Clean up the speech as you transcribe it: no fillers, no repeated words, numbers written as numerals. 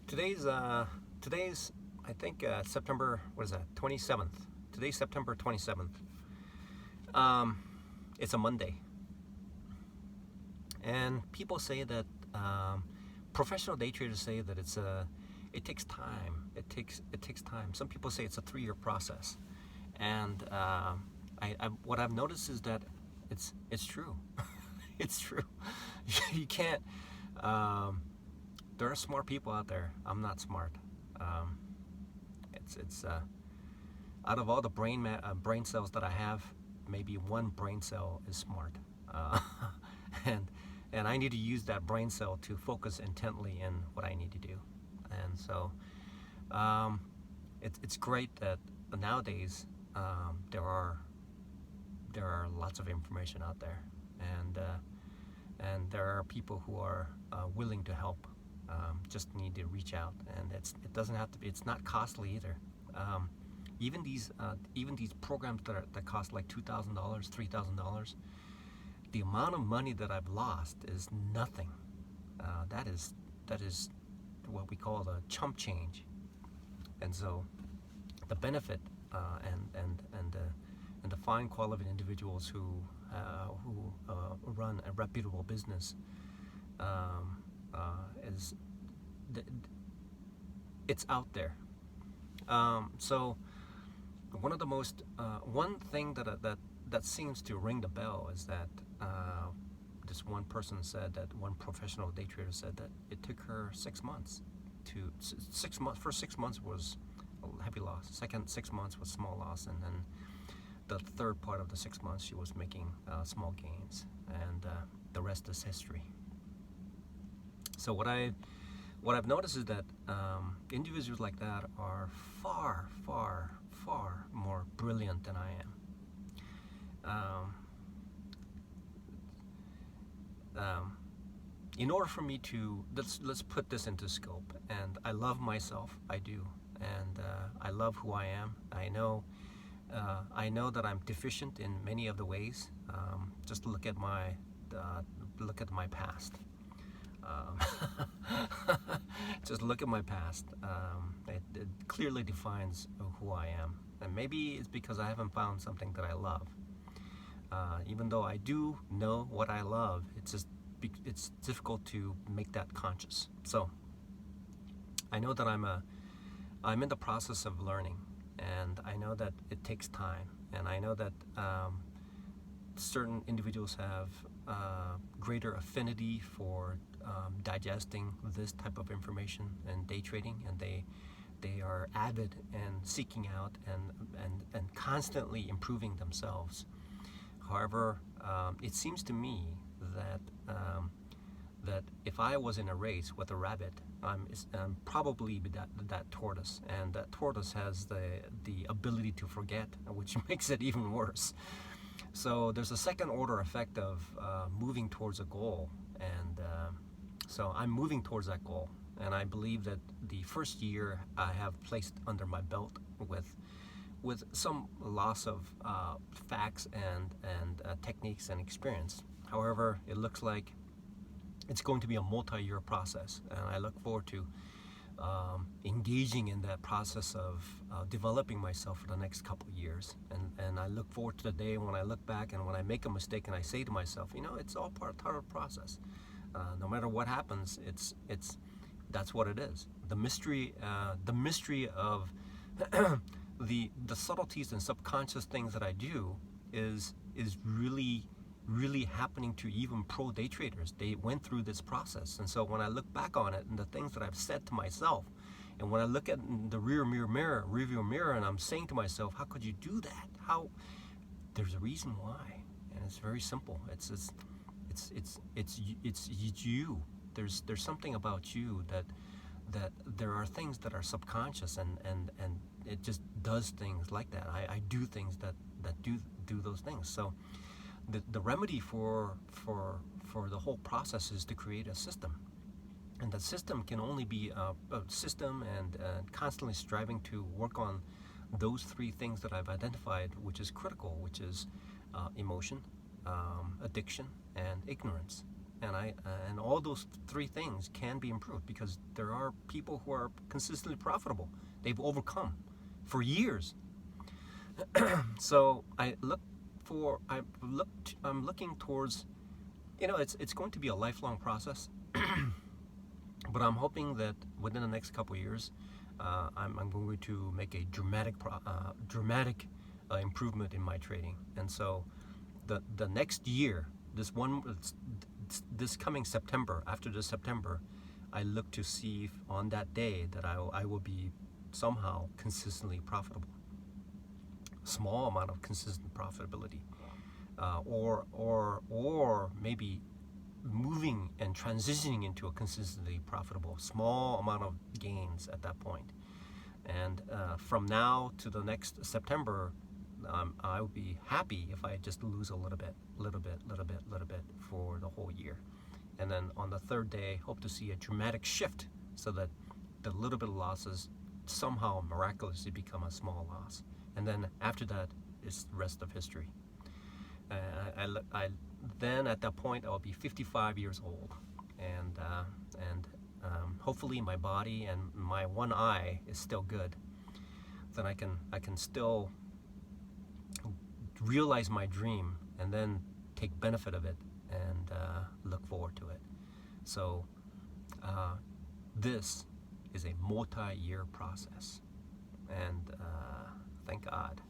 Today's today's I think September, what is that, 27th. Today's September 27th. Um, it's a Monday, and people say that professional day traders say that it takes time. It takes time. Some people say it's a 3-year process, and what I've noticed is that it's true. It's true. You can't. Um, there are smart people out there. I'm not smart. Um, it's out of all the brain cells that I have, maybe one brain cell is smart, uh, and and I need to use that brain cell to focus intently in what I need to do. And so um, it's great that nowadays there are lots of information out there, and there are people who are willing to help. Just need to reach out, and it doesn't have to be. It's not costly either. Um, even these programs that cost like $2,000, $3,000, the amount of money that I've lost is nothing. That is what we call the chump change, and so the benefit and the fine quality individuals who run a reputable business um, is it's out there. So one thing that seems to ring the bell is that this one person said that one professional day trader said that it took her 6 months to 6 months. First 6 months was a heavy loss. Second 6 months was small loss, and then the third part of the 6 months she was making small gains, and the rest is history. So what I've noticed is that individuals like that are far, far, far more brilliant than I am. Um, um, in order for me to let's put this into scope, and I love myself, I do, and I love who I am. I know that I'm deficient in many of the ways. Just look at my past. Um, just look at my past. It clearly defines who I am, and maybe it's because I haven't found something that I love. Even though I do know what I love, it's difficult to make that conscious. So I know that I'm in the process of learning, and I know that it takes time, and I know that certain individuals have greater affinity for digesting this type of information and day trading, and they are avid and seeking out and constantly improving themselves. However, it seems to me that that if I was in a race with a rabbit, I'm probably that tortoise, and that tortoise has the ability to forget, which makes it even worse. So there's a second order effect of moving towards a goal, and so I'm moving towards that goal, and I believe that the first year I have placed under my belt with some loss of facts and techniques and experience. However, it looks like it's going to be a multi-year process, and I look forward to engaging in that process of developing myself for the next couple of years. And I look forward to the day when I look back and when I make a mistake and I say to myself, it's all part of the process. No matter what happens, that's what it is. The mystery of the subtleties and subconscious things that I do is really happening to even pro day traders. They went through this process, and so when I look back on it and the things that I've said to myself, and when I look at the review mirror, and I'm saying to myself, how could you do that? How? There's a reason why, and it's very simple. It's you. There's something about you that there are things that are subconscious, and it just does things like that. I do things that do those things. So the remedy for the whole process is to create a system, and that system can only be a system and constantly striving to work on those three things that I've identified, which is critical, which is emotion, addiction, and ignorance. and all those three things can be improved because there are people who are consistently profitable. They've overcome for years. So I'm looking towards, it's going to be a lifelong process, but I'm hoping that within the next couple of years, I'm going to make a dramatic improvement in my trading. And so the next year, this coming September, after this September, I look to see if on that day that I will be somehow consistently profitable. Small amount of consistent profitability, or maybe moving and transitioning into a consistently profitable small amount of gains at that point. And from now to the next September, I would be happy if I just lose a little bit for the whole year. And then on the third day, hope to see a dramatic shift so that the little bit of losses somehow miraculously become a small loss. And then after that, it's the rest of history. Then at that point, I'll be 55 years old, and hopefully my body and my one eye is still good. Then I can still realize my dream and then take benefit of it and look forward to it. So this is a multi-year process, and thank God